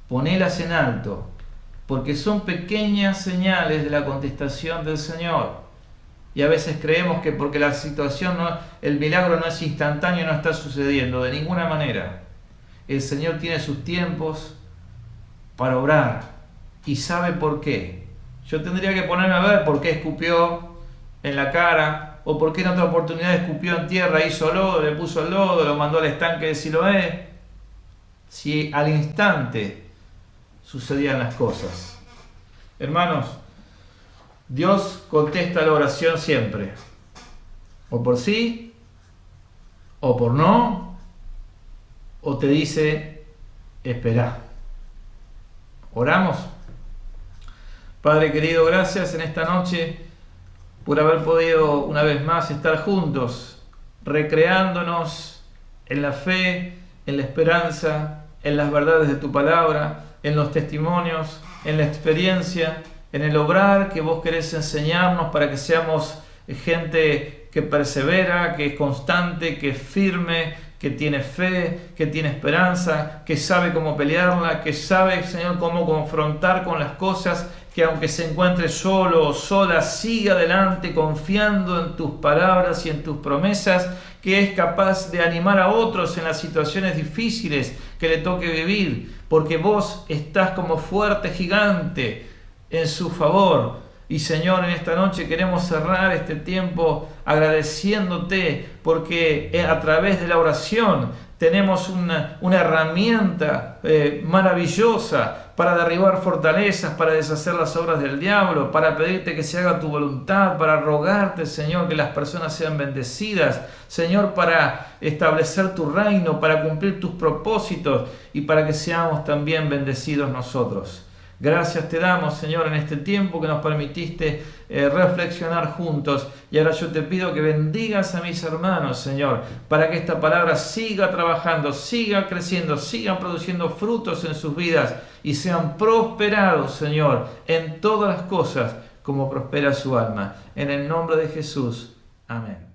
ponelas en alto, porque son pequeñas señales de la contestación del Señor. Y a veces creemos que porque la situación, el milagro no es instantáneo, no está sucediendo, de ninguna manera. El Señor tiene sus tiempos para obrar y sabe por qué. Yo tendría que ponerme a ver por qué escupió en la cara, o por qué en otra oportunidad escupió en tierra, hizo lodo, le puso el lodo, lo mandó al estanque de Siloé. Si al instante sucedían las cosas. Hermanos, Dios contesta la oración siempre, o por sí, o por no, o te dice, espera. ¿Oramos? Padre querido, gracias en esta noche por haber podido una vez más estar juntos, recreándonos en la fe, en la esperanza, en las verdades de tu palabra, en los testimonios, en la experiencia, en el obrar que vos querés enseñarnos para que seamos gente que persevera, que es constante, que es firme, que tiene fe, que tiene esperanza, que sabe cómo pelearla, que sabe, Señor, cómo confrontar con las cosas, que aunque se encuentre solo o sola, siga adelante confiando en tus palabras y en tus promesas, que es capaz de animar a otros en las situaciones difíciles que le toque vivir, porque vos estás como fuerte gigante en su favor. Y Señor, en esta noche queremos cerrar este tiempo agradeciéndote porque a través de la oración tenemos una herramienta maravillosa para derribar fortalezas, para deshacer las obras del diablo, para pedirte que se haga tu voluntad, para rogarte, Señor, que las personas sean bendecidas, Señor, para establecer tu reino, para cumplir tus propósitos y para que seamos también bendecidos nosotros. Gracias te damos, Señor, en este tiempo que nos permitiste reflexionar juntos. Y ahora yo te pido que bendigas a mis hermanos, Señor, para que esta palabra siga trabajando, siga creciendo, siga produciendo frutos en sus vidas y sean prosperados, Señor, en todas las cosas como prospera su alma. En el nombre de Jesús. Amén.